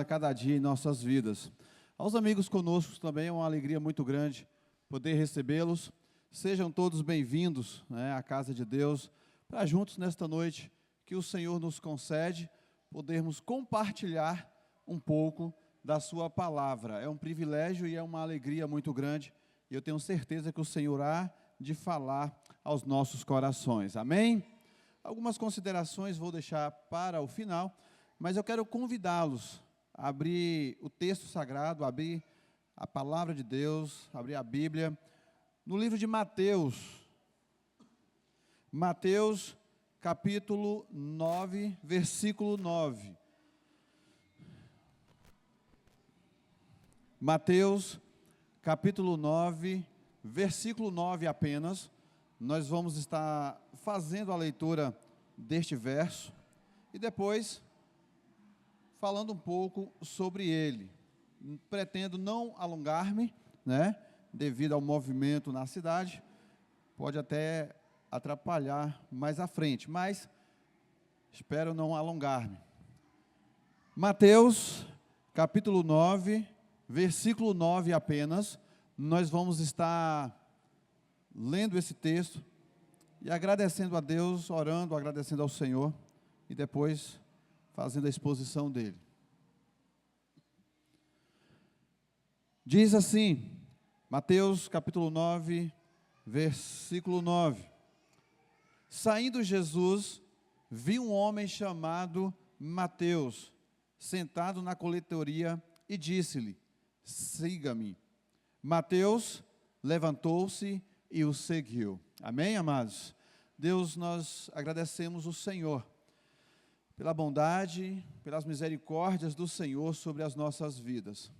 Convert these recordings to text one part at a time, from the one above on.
a cada dia em nossas vidas. Aos amigos conosco também é uma alegria muito grande poder recebê-los. Sejam todos bem-vindos, à casa de Deus, para juntos nesta noite que o Senhor nos concede, podermos compartilhar um pouco da sua palavra. É um privilégio e é uma alegria muito grande, e eu tenho certeza que o Senhor há de falar aos nossos corações. Amém? Algumas considerações vou deixar para o final, mas eu quero convidá-los a abrir o texto sagrado, abrir a palavra de Deus, abrir a Bíblia, no livro de Mateus. Mateus, capítulo 9, versículo 9. Mateus, capítulo 9, versículo 9 apenas. Nós vamos estar fazendo a leitura deste verso e depois falando um pouco sobre ele. Pretendo não alongar-me, devido ao movimento na cidade, pode até atrapalhar mais à frente, mas espero não alongar-me. Mateus, capítulo 9, versículo 9 apenas, nós vamos estar lendo esse texto e agradecendo a Deus, orando, agradecendo ao Senhor e depois fazendo a exposição dele. Diz assim, Mateus capítulo 9, versículo 9. Saindo Jesus, viu um homem chamado Mateus, sentado na coletoria, e disse-lhe: siga-me. Mateus levantou-se e o seguiu. Amém, amados? Deus, nós agradecemos o Senhor pela bondade, pelas misericórdias do Senhor sobre as nossas vidas.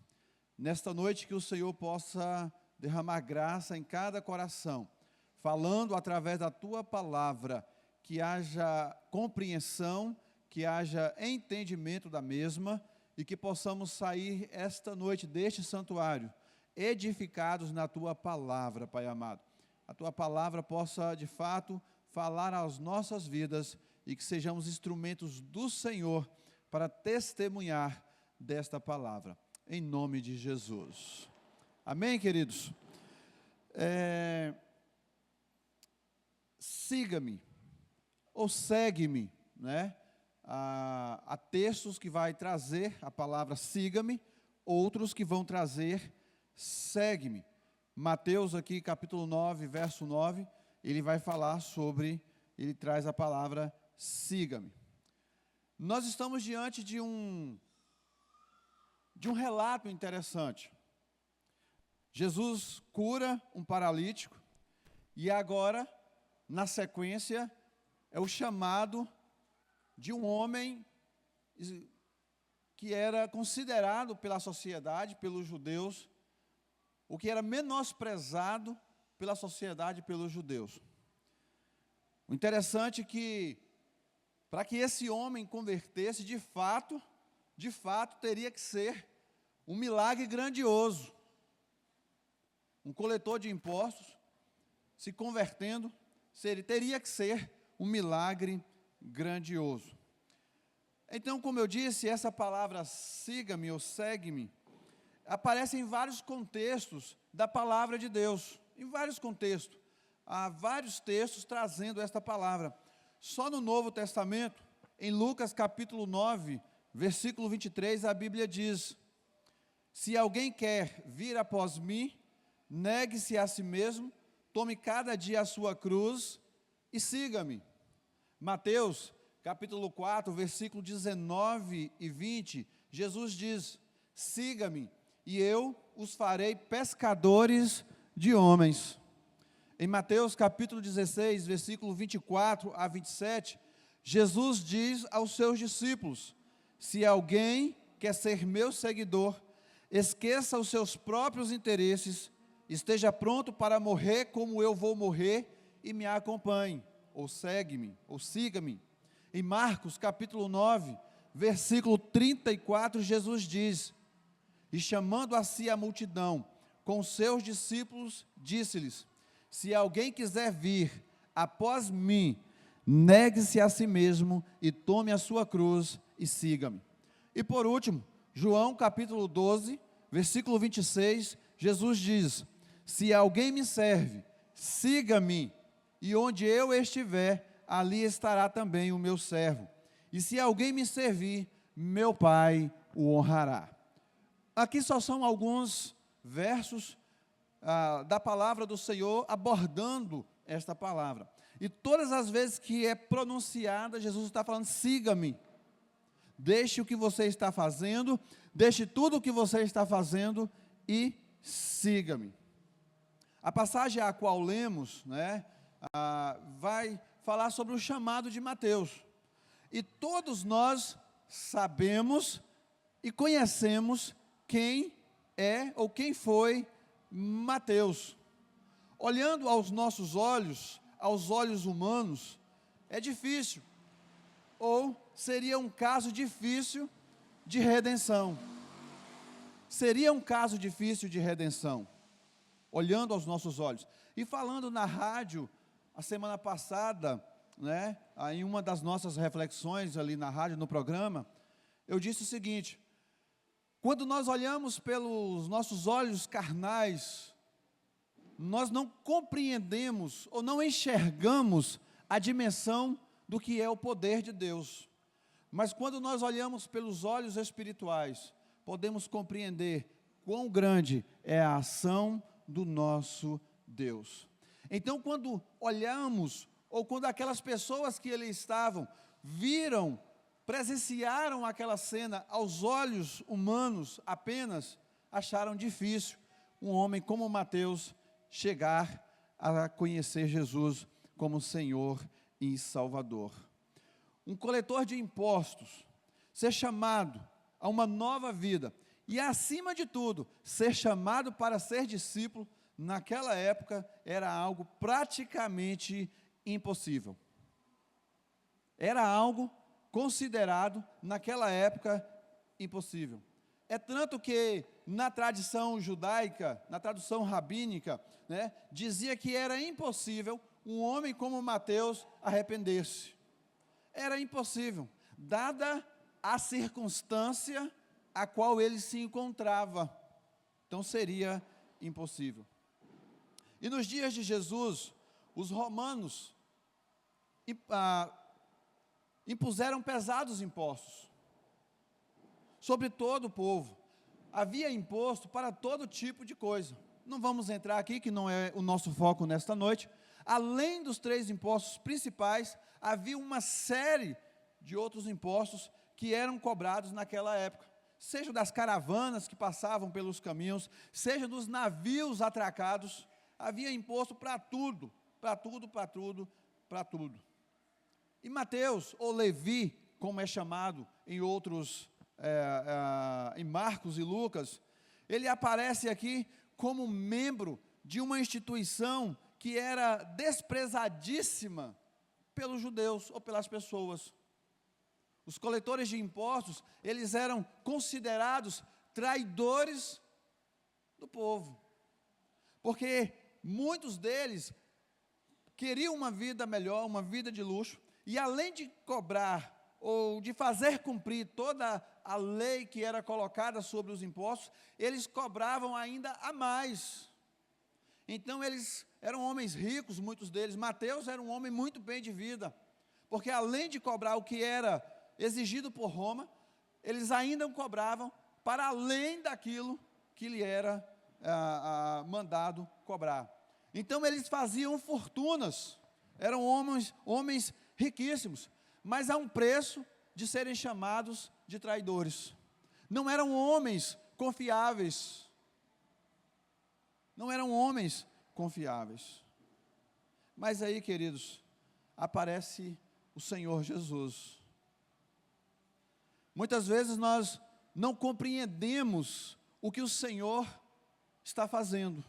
Nesta noite que o Senhor possa derramar graça em cada coração, falando através da Tua palavra, que haja compreensão, que haja entendimento da mesma, e que possamos sair esta noite deste santuário, edificados na Tua palavra, Pai amado. A Tua palavra possa, de fato, falar às nossas vidas e que sejamos instrumentos do Senhor para testemunhar desta palavra, em nome de Jesus. Amém, queridos? Siga-me, ou segue-me, Há textos que vai trazer a palavra siga-me, outros que vão trazer segue-me. Mateus aqui, capítulo 9, verso 9, ele vai falar sobre, ele traz a palavra siga-me. Nós estamos diante de um relato interessante. Jesus cura um paralítico e agora, na sequência, é o chamado de um homem que era considerado pela sociedade, pelos judeus, o que era menosprezado pela sociedade, pelos judeus. O interessante é que, para que esse homem convertesse, de fato, teria que ser um milagre grandioso. Um coletor de impostos se convertendo, teria que ser um milagre grandioso. Então, como eu disse, essa palavra siga-me ou segue-me aparece em vários contextos da palavra de Deus, em vários contextos. Há vários textos trazendo esta palavra. Só no Novo Testamento, em Lucas capítulo 9, versículo 23, a Bíblia diz: se alguém quer vir após mim, negue-se a si mesmo, tome cada dia a sua cruz e siga-me. Mateus capítulo 4, versículo 19 e 20, Jesus diz: siga-me e eu os farei pescadores de homens. Em Mateus capítulo 16, versículo 24 a 27, Jesus diz aos seus discípulos: se alguém quer ser meu seguidor, esqueça os seus próprios interesses, esteja pronto para morrer como eu vou morrer e me acompanhe, ou segue-me, ou siga-me. Em Marcos capítulo 9, versículo 34, Jesus diz: e chamando a si a multidão, com seus discípulos, disse-lhes: se alguém quiser vir após mim, negue-se a si mesmo e tome a sua cruz e siga-me. E por último, João capítulo 12, versículo 26, Jesus diz: se alguém me serve, siga-me, e onde eu estiver, ali estará também o meu servo. E se alguém me servir, meu Pai o honrará. Aqui só são alguns versos da palavra do Senhor abordando esta palavra. E todas as vezes que é pronunciada, Jesus está falando: siga-me. Deixe o que você está fazendo, deixe tudo o que você está fazendo e siga-me. A passagem a qual lemos, vai falar sobre o chamado de Mateus. E todos nós sabemos e conhecemos quem é ou quem foi Mateus. Olhando aos nossos olhos, aos olhos humanos, é difícil, ou seria um caso difícil de redenção. Seria um caso difícil de redenção, olhando aos nossos olhos. E falando na rádio, a semana passada, em uma das nossas reflexões ali na rádio, no programa, eu disse o seguinte: quando nós olhamos pelos nossos olhos carnais, nós não compreendemos ou não enxergamos a dimensão do que é o poder de Deus. Mas quando nós olhamos pelos olhos espirituais, podemos compreender quão grande é a ação do nosso Deus. Então, quando olhamos, ou quando aquelas pessoas que ali estavam, viram, presenciaram aquela cena aos olhos humanos apenas, acharam difícil um homem como Mateus chegar a conhecer Jesus como Senhor e Salvador. Um coletor de impostos, ser chamado a uma nova vida, e acima de tudo, ser chamado para ser discípulo, naquela época era algo praticamente impossível. Era algo considerado naquela época impossível. É tanto que na tradição judaica, na tradução rabínica, dizia que era impossível um homem como Mateus arrepender-se. Era impossível, dada a circunstância a qual ele se encontrava. Então seria impossível. E nos dias de Jesus, os romanos impuseram pesados impostos sobre todo o povo. Havia imposto para todo tipo de coisa. Não vamos entrar aqui, que não é o nosso foco nesta noite. Além dos 3 impostos principais, havia uma série de outros impostos que eram cobrados naquela época. Seja das caravanas que passavam pelos caminhos, seja dos navios atracados, havia imposto para tudo, para tudo, para tudo, para tudo. E Mateus, ou Levi, como é chamado em outros, em Marcos e Lucas, ele aparece aqui como membro de uma instituição que era desprezadíssima pelos judeus ou pelas pessoas. Os coletores de impostos, eles eram considerados traidores do povo, porque muitos deles queriam uma vida melhor, uma vida de luxo, e além de cobrar ou de fazer cumprir toda a lei que era colocada sobre os impostos, eles cobravam ainda a mais. Então eles eram homens ricos, muitos deles. Mateus era um homem muito bem de vida, porque além de cobrar o que era exigido por Roma, eles ainda cobravam para além daquilo que lhe era mandado cobrar. Então eles faziam fortunas, eram homens riquíssimos, mas a um preço de serem chamados de traidores. Não eram homens confiáveis. Não eram homens confiáveis. Mas aí, queridos, aparece o Senhor Jesus. Muitas vezes nós não compreendemos o que o Senhor está fazendo.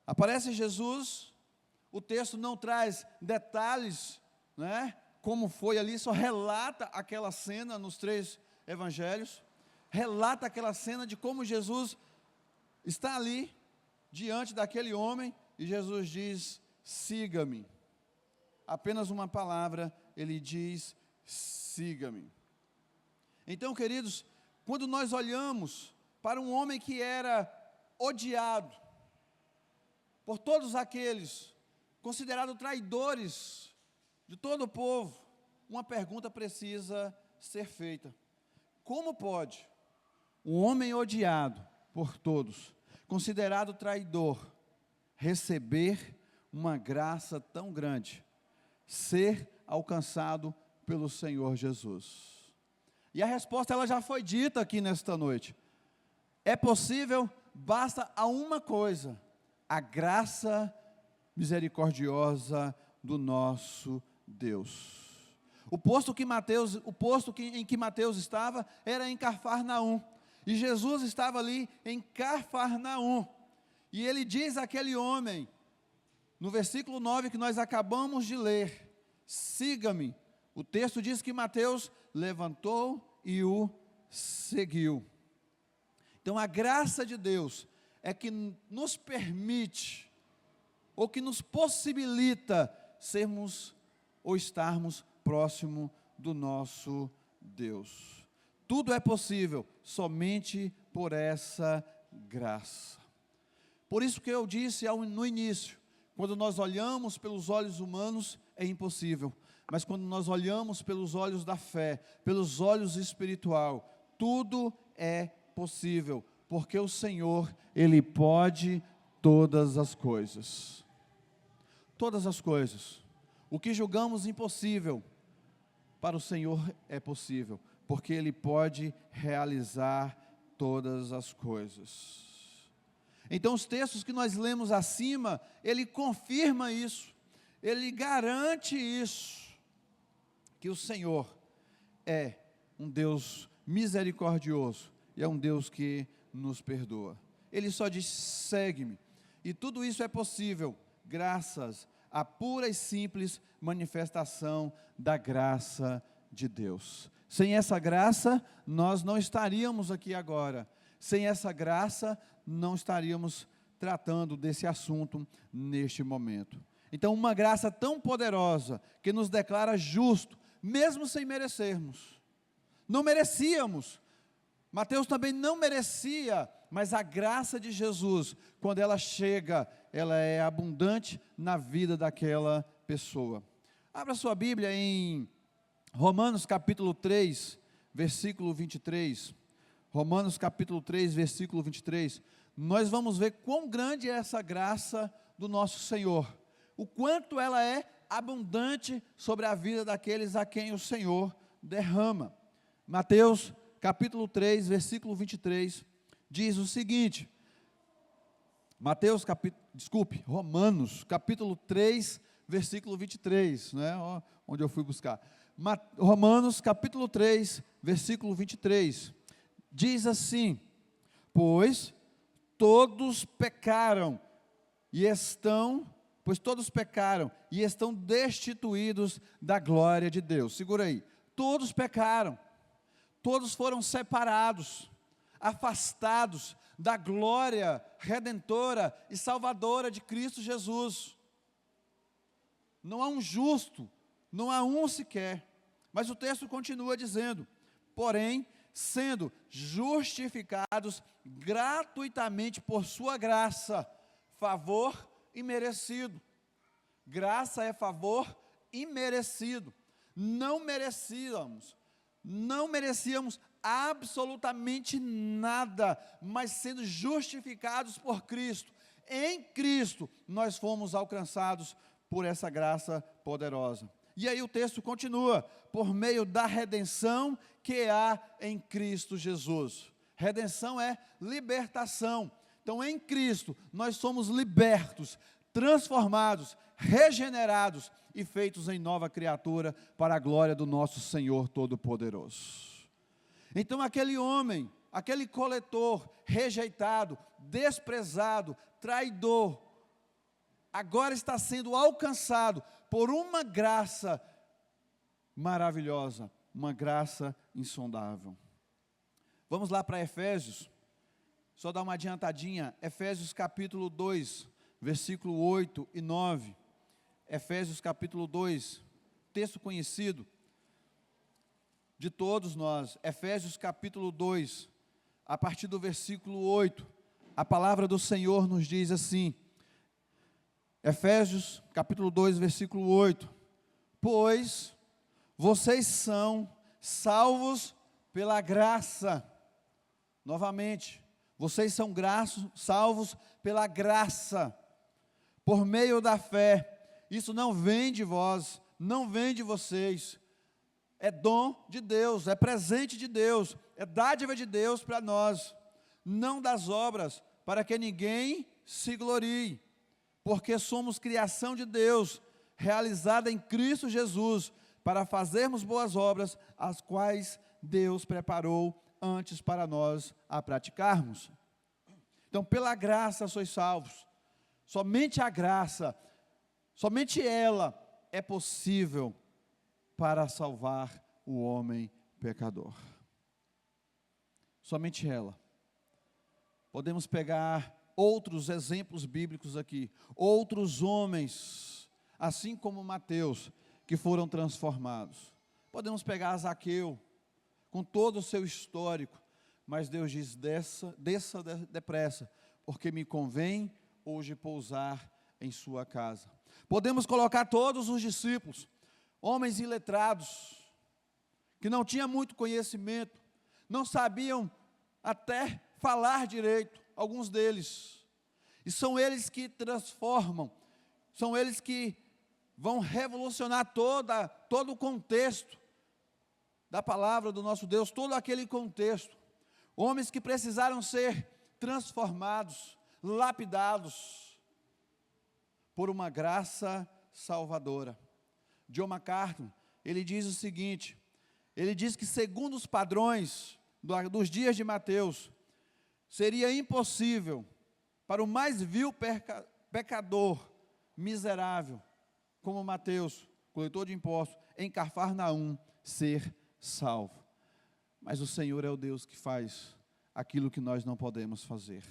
Aparece Jesus, o texto não traz detalhes, como foi ali, só relata aquela cena nos 3 evangelhos, relata aquela cena de como Jesus está ali, diante daquele homem, e Jesus diz: siga-me. Apenas uma palavra, ele diz: siga-me. Então, queridos, quando nós olhamos para um homem que era odiado por todos aqueles, considerados traidores de todo o povo, uma pergunta precisa ser feita: como pode um homem odiado por todos, considerado traidor, receber uma graça tão grande, ser alcançado pelo Senhor Jesus? E a resposta ela já foi dita aqui nesta noite. É possível, basta a uma coisa: a graça misericordiosa do nosso Deus. O posto em que Mateus estava era em Cafarnaum, e Jesus estava ali em Cafarnaum, e ele diz àquele homem, no versículo 9 que nós acabamos de ler: siga-me. O texto diz que Mateus levantou e o seguiu. Então a graça de Deus é que nos permite, ou que nos possibilita sermos ou estarmos próximo do nosso Deus. Tudo é possível somente por essa graça. Por isso que eu disse no início, quando nós olhamos pelos olhos humanos é impossível, mas quando nós olhamos pelos olhos da fé, pelos olhos espiritual, tudo é possível, porque o Senhor, Ele pode todas as coisas. Todas as coisas. O que julgamos impossível, para o Senhor é possível, porque Ele pode realizar todas as coisas. Então os textos que nós lemos acima, ele confirma isso, ele garante isso, que o Senhor é um Deus misericordioso, e é um Deus que nos perdoa. Ele só diz: segue-me, e tudo isso é possível, graças à pura e simples manifestação da graça de Deus. Sem essa graça, nós não estaríamos aqui agora. Sem essa graça, não estaríamos tratando desse assunto neste momento. Então, uma graça tão poderosa, que nos declara justo, mesmo sem merecermos. Não merecíamos. Mateus também não merecia, mas a graça de Jesus, quando ela chega, ela é abundante na vida daquela pessoa. Abra sua Bíblia em Romanos capítulo 3, versículo 23. Romanos capítulo 3, versículo 23. Nós vamos ver quão grande é essa graça do nosso Senhor. O quanto ela é abundante sobre a vida daqueles a quem o Senhor derrama. Mateus capítulo 3, versículo 23, diz o seguinte. Romanos capítulo 3, versículo 23, né? Onde eu fui buscar. Romanos capítulo 3, versículo 23, diz assim: pois todos pecaram e estão destituídos da glória de Deus. Segura aí. Todos pecaram, todos foram separados, afastados da glória redentora e salvadora de Cristo Jesus. Não há um justo, não há um sequer. Mas o texto continua dizendo: porém, sendo justificados gratuitamente por sua graça, favor imerecido. Graça é favor imerecido. Não merecíamos absolutamente nada, mas sendo justificados por Cristo, em Cristo, nós fomos alcançados por essa graça poderosa. E aí o texto continua: por meio da redenção que há em Cristo Jesus. Redenção é libertação. Então, em Cristo, nós somos libertos, transformados, regenerados e feitos em nova criatura para a glória do nosso Senhor Todo-Poderoso. Então, aquele homem, aquele coletor, rejeitado, desprezado, traidor, agora está sendo alcançado por uma graça maravilhosa, uma graça insondável. Vamos lá para Efésios, só dar uma adiantadinha. Efésios capítulo 2, versículo 8 e 9. Efésios capítulo 2, texto conhecido. de todos nós. Efésios capítulo 2, a partir do versículo 8, a palavra do Senhor nos diz assim, Efésios capítulo 2, versículo 8, pois vocês são salvos pela graça, novamente, vocês são salvos pela graça, por meio da fé. Isso não vem de vós, não vem de vocês, é dom de Deus, é presente de Deus, é dádiva de Deus para nós, não das obras, para que ninguém se glorie, porque somos criação de Deus, realizada em Cristo Jesus, para fazermos boas obras, as quais Deus preparou antes para nós a praticarmos. Então, pela graça sois salvos, somente a graça, somente ela é possível para salvar o homem pecador. Somente ela. Podemos pegar outros exemplos bíblicos aqui, outros homens, assim como Mateus, que foram transformados. Podemos pegar Zaqueu, com todo o seu histórico, mas Deus diz, desça depressa, porque me convém hoje pousar em sua casa. Podemos colocar todos os discípulos, homens iletrados, que não tinham muito conhecimento, não sabiam até falar direito, alguns deles, e são eles que transformam, são eles que vão revolucionar todo o contexto da palavra do nosso Deus, todo aquele contexto, homens que precisaram ser transformados, lapidados, por uma graça salvadora. John MacArthur, ele diz o seguinte, ele diz que segundo os padrões dos dias de Mateus, seria impossível para o mais vil pecador, miserável, como Mateus, coletor de impostos, em Cafarnaum, ser salvo. Mas o Senhor é o Deus que faz aquilo que nós não podemos fazer.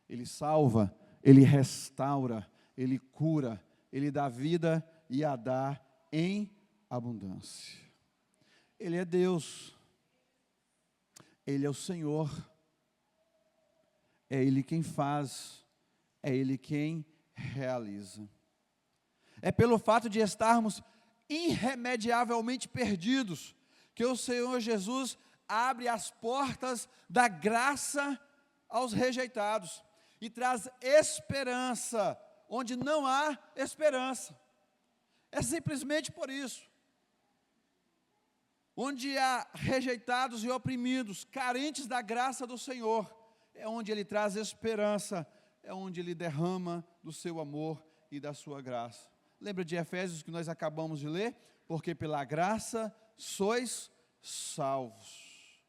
Ele salva, Ele restaura, Ele cura, Ele dá vida e a dá em abundância. Ele é Deus, Ele é o Senhor, é Ele quem faz, é Ele quem realiza. É pelo fato de estarmos irremediavelmente perdidos, que o Senhor Jesus abre as portas da graça aos rejeitados, e traz esperança, onde não há esperança. É simplesmente por isso. Onde há rejeitados e oprimidos, carentes da graça do Senhor, é onde Ele traz esperança, é onde Ele derrama do seu amor e da sua graça. Lembra de Efésios que nós acabamos de ler? Porque pela graça sois salvos.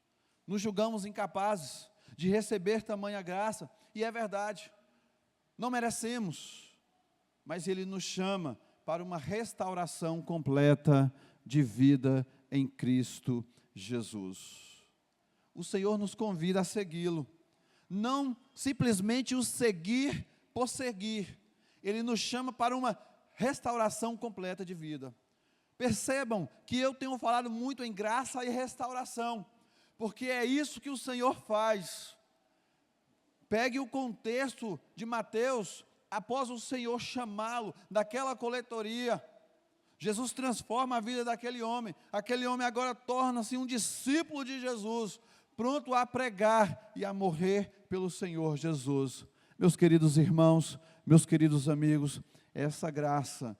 Nos julgamos incapazes de receber tamanha graça, e é verdade, não merecemos, mas Ele nos chama para uma restauração completa de vida em Cristo Jesus. O Senhor nos convida a segui-lo, não simplesmente o seguir por seguir, Ele nos chama para uma restauração completa de vida. Percebam que eu tenho falado muito em graça e restauração, porque é isso que o Senhor faz. Pegue o contexto de Mateus, após o Senhor chamá-lo daquela coletoria, Jesus transforma a vida daquele homem agora torna-se um discípulo de Jesus, pronto a pregar e a morrer pelo Senhor Jesus. Meus queridos irmãos, meus queridos amigos, essa graça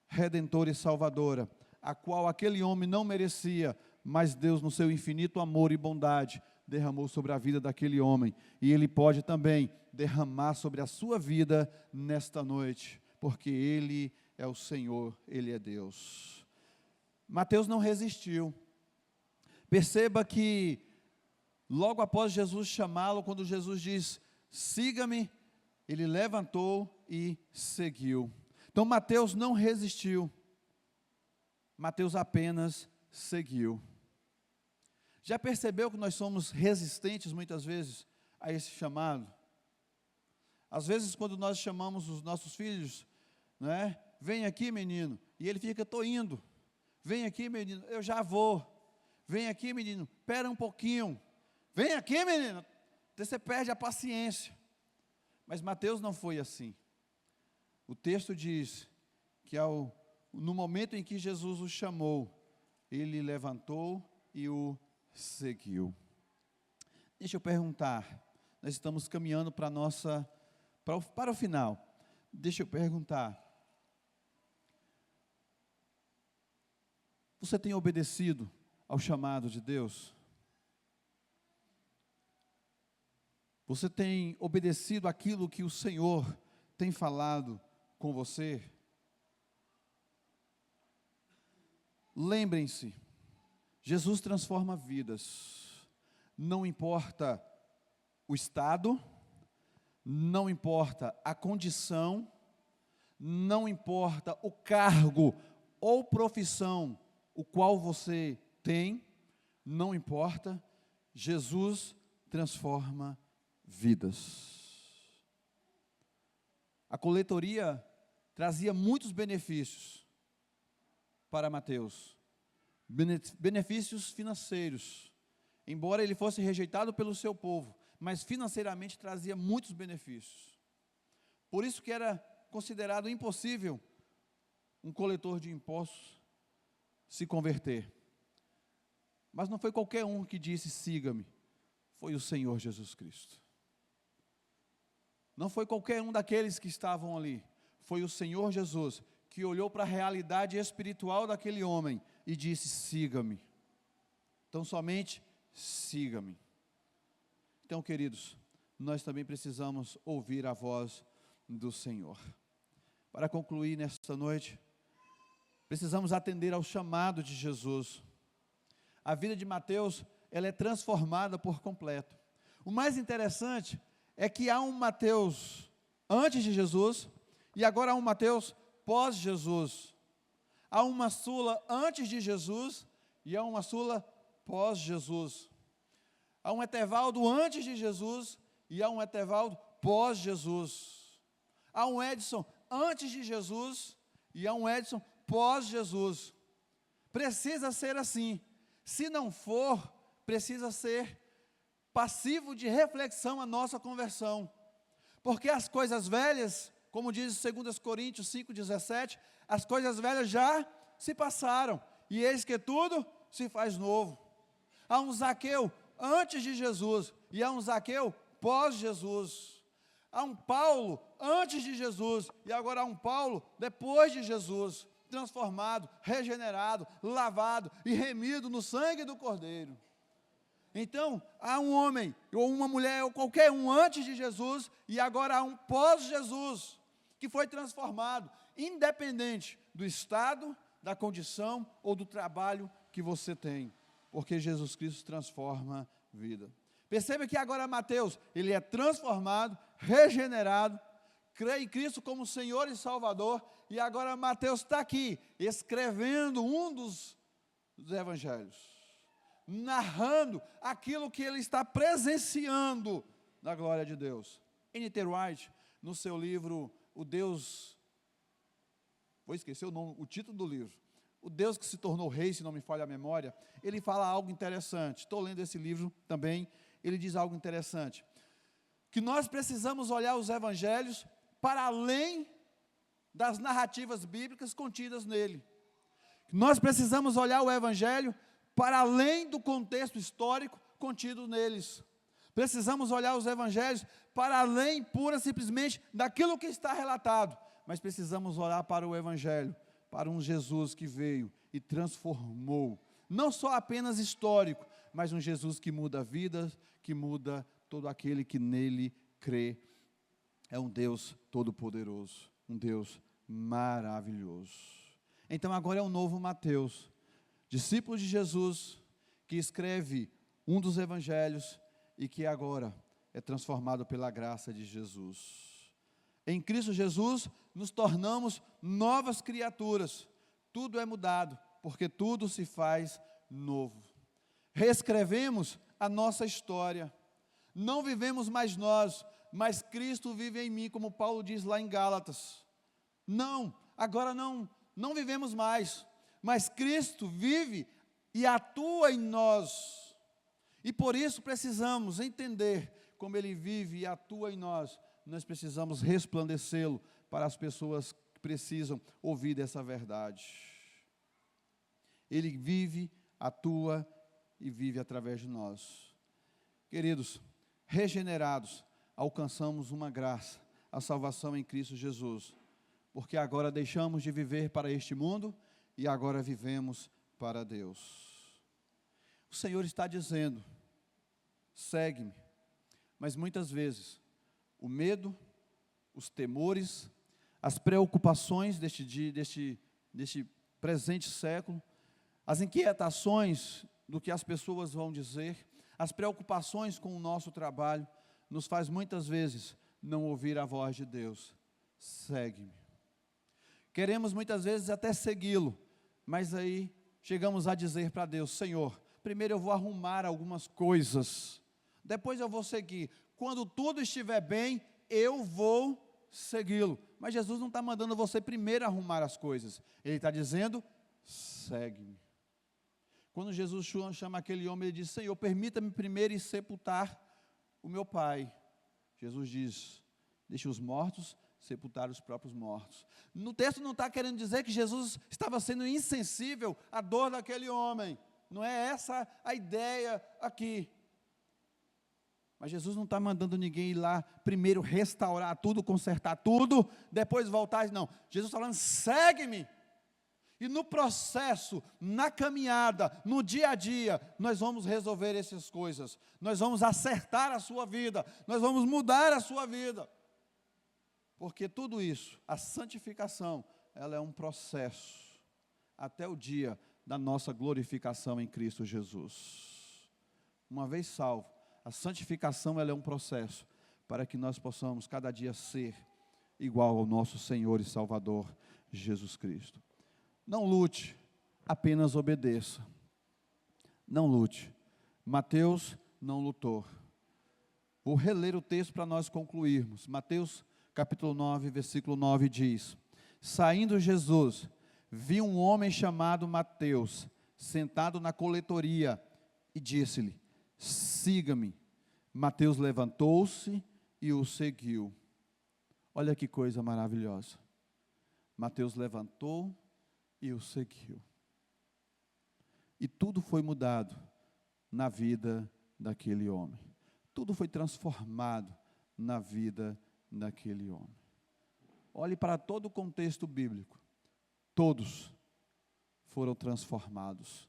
redentora e salvadora, a qual aquele homem não merecia, mas Deus no seu infinito amor e bondade, derramou sobre a vida daquele homem, e Ele pode também derramar sobre a sua vida nesta noite, porque Ele é o Senhor, Ele é Deus. Mateus não resistiu. Perceba que logo após Jesus chamá-lo, quando Jesus diz, siga-me, ele levantou e seguiu. Então Mateus não resistiu, Mateus apenas seguiu. Já percebeu que nós somos resistentes muitas vezes a esse chamado? Às vezes quando nós chamamos os nossos filhos, né? Vem aqui menino, e ele fica, estou indo. Vem aqui menino, eu já vou. Vem aqui, menino, espera um pouquinho. Vem aqui, menino. Até você perde a paciência. Mas Mateus não foi assim. O texto diz que no momento em que Jesus o chamou, ele levantou e o seguiu. Deixa eu perguntar, nós estamos caminhando para o final. Deixa eu perguntar, você tem obedecido ao chamado de Deus? Você tem obedecido aquilo que o Senhor tem falado com você? Lembrem-se, Jesus transforma vidas, não importa o estado, não importa a condição, não importa o cargo ou profissão o qual você tem, não importa, Jesus transforma vidas. A coletoria trazia muitos benefícios para Mateus, benefícios financeiros, embora ele fosse rejeitado pelo seu povo, mas financeiramente trazia muitos benefícios. Por isso que era considerado impossível um coletor de impostos se converter. Mas não foi qualquer um que disse siga-me, foi o Senhor Jesus Cristo. Não foi qualquer um daqueles que estavam ali, foi o Senhor Jesus que olhou para a realidade espiritual daquele homem e disse siga-me. Então somente siga-me. Então, queridos, nós também precisamos ouvir a voz do Senhor. Para concluir nesta noite, precisamos atender ao chamado de Jesus. A vida de Mateus, ela é transformada por completo. O mais interessante é que há um Mateus antes de Jesus e agora há um Mateus pós-Jesus. Há uma Sula antes de Jesus e há uma Sula pós-Jesus. Há um Etevaldo antes de Jesus e há um Etevaldo pós-Jesus. Há um Edson antes de Jesus e há um Edson pós-Jesus. Precisa ser assim. Se não for, precisa ser passivo de reflexão a nossa conversão. Porque as coisas velhas, como diz 2 Coríntios 5,17, as coisas velhas já se passaram, e eis que tudo se faz novo. Há um Zaqueu antes de Jesus, e há um Zaqueu pós-Jesus. Há um Paulo antes de Jesus, e agora há um Paulo depois de Jesus, transformado, regenerado, lavado e remido no sangue do Cordeiro. Então, há um homem, ou uma mulher, ou qualquer um antes de Jesus, e agora há um pós-Jesus, que foi transformado, independente do estado, da condição ou do trabalho que você tem, porque Jesus Cristo transforma vida. Perceba que agora Mateus, ele é transformado, regenerado, crê em Cristo como Senhor e Salvador, e agora Mateus está aqui, escrevendo um dos evangelhos, narrando aquilo que ele está presenciando da glória de Deus. N.T. Wright, no seu livro, O Deus, vou esquecer o título do livro, O Deus que se tornou rei, se não me falha a memória, ele fala algo interessante. Estou lendo esse livro também, ele diz algo interessante, que nós precisamos olhar os evangelhos para além das narrativas bíblicas contidas nele. Nós precisamos olhar o evangelho para além do contexto histórico contido neles. Precisamos olhar os evangelhos para além, pura simplesmente, daquilo que está relatado. Mas precisamos olhar para o evangelho, para um Jesus que veio e transformou, não só apenas histórico, mas um Jesus que muda vidas, que muda todo aquele que nele crê. É um Deus todo-poderoso, um Deus maravilhoso. Então agora é um novo Mateus, discípulo de Jesus, que escreve um dos evangelhos e que agora é transformado pela graça de Jesus. Em Cristo Jesus nos tornamos novas criaturas, tudo é mudado, porque tudo se faz novo. Reescrevemos a nossa história, não vivemos mais nós, mas Cristo vive em mim, como Paulo diz lá em Gálatas. Não, agora não vivemos mais, mas Cristo vive e atua em nós. E por isso precisamos entender como Ele vive e atua em nós. Nós precisamos resplandecê-lo para as pessoas que precisam ouvir dessa verdade. Ele vive, atua e vive através de nós. Queridos, regenerados, alcançamos uma graça, a salvação em Cristo Jesus, porque agora deixamos de viver para este mundo e agora vivemos para Deus. O Senhor está dizendo: segue-me, mas muitas vezes o medo, os temores, as preocupações deste presente século, as inquietações do que as pessoas vão dizer, as preocupações com o nosso trabalho, nos faz muitas vezes não ouvir a voz de Deus. Segue-me. Queremos muitas vezes até segui-lo, mas aí chegamos a dizer para Deus: Senhor, primeiro eu vou arrumar algumas coisas, depois eu vou seguir. Quando tudo estiver bem, eu vou segui-lo. Mas Jesus não está mandando você primeiro arrumar as coisas. Ele está dizendo: segue-me. Quando Jesus chama aquele homem, ele diz: Senhor, permita-me primeiro ir sepultar o meu pai. Jesus diz: deixe os mortos sepultar os próprios mortos. No texto não está querendo dizer que Jesus estava sendo insensível à dor daquele homem. Não é essa a ideia aqui. Mas Jesus não está mandando ninguém ir lá primeiro restaurar tudo, consertar tudo, depois voltar. Não, Jesus está falando: segue-me. E no processo, na caminhada, no dia a dia, nós vamos resolver essas coisas. Nós vamos acertar a sua vida. Nós vamos mudar a sua vida. Porque tudo isso, a santificação, ela é um processo até o dia da nossa glorificação em Cristo Jesus. Uma vez salvo, a santificação, ela é um processo para que nós possamos cada dia ser igual ao nosso Senhor e Salvador Jesus Cristo. Não lute, apenas obedeça. Não lute. Mateus não lutou. Vou reler o texto para nós concluirmos. Mateus capítulo 9, versículo 9 diz: saindo Jesus, viu um homem chamado Mateus, sentado na coletoria, e disse-lhe: siga-me. Mateus levantou-se e o seguiu. Olha que coisa maravilhosa. Mateus levantou e o seguiu. E tudo foi mudado na vida daquele homem. Tudo foi transformado na vida daquele homem. Olhe para todo o contexto bíblico. Todos foram transformados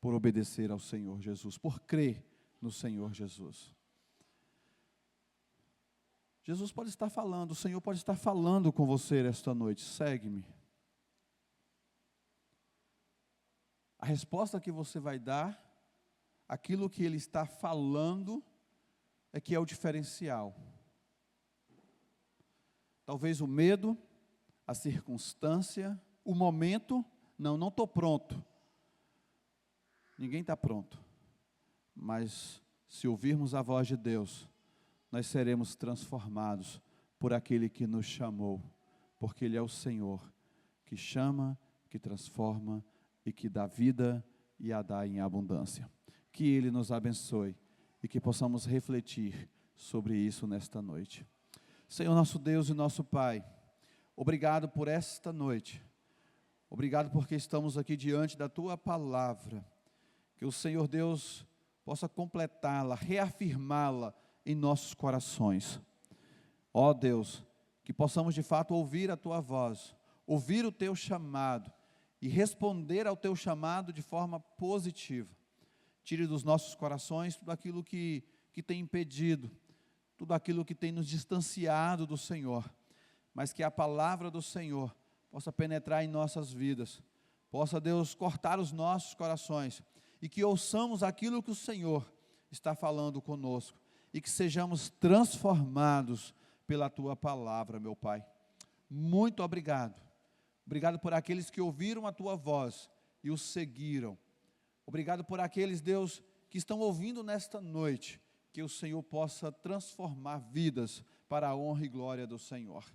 por obedecer ao Senhor Jesus, por crer no Senhor Jesus. Jesus pode estar falando, o Senhor pode estar falando com você esta noite: segue-me. A resposta que você vai dar, aquilo que Ele está falando, é que é o diferencial. Talvez o medo, a circunstância, o momento: não estou pronto. Ninguém está pronto. Mas se ouvirmos a voz de Deus, nós seremos transformados por aquele que nos chamou, porque Ele é o Senhor, que chama, que transforma e que dá vida e a dá em abundância. Que Ele nos abençoe e que possamos refletir sobre isso nesta noite. Senhor nosso Deus e nosso Pai, obrigado por esta noite. Obrigado porque estamos aqui diante da Tua palavra. Que o Senhor Deus possa completá-la, reafirmá-la em nossos corações. Ó Deus, que possamos de fato ouvir a Tua voz, ouvir o Teu chamado e responder ao Teu chamado de forma positiva. Tire dos nossos corações tudo aquilo que tem impedido, tudo aquilo que tem nos distanciado do Senhor, mas que a palavra do Senhor possa penetrar em nossas vidas, possa, Deus, cortar os nossos corações, e que ouçamos aquilo que o Senhor está falando conosco, e que sejamos transformados pela Tua palavra, meu Pai. Muito obrigado. Obrigado por aqueles que ouviram a Tua voz e o seguiram. Obrigado por aqueles, Deus, que estão ouvindo nesta noite, que o Senhor possa transformar vidas para a honra e glória do Senhor.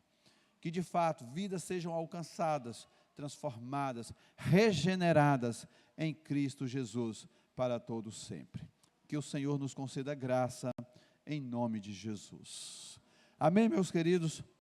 Que de fato vidas sejam alcançadas, transformadas, regeneradas, em Cristo Jesus para todos sempre. Que o Senhor nos conceda graça em nome de Jesus. Amém, meus queridos?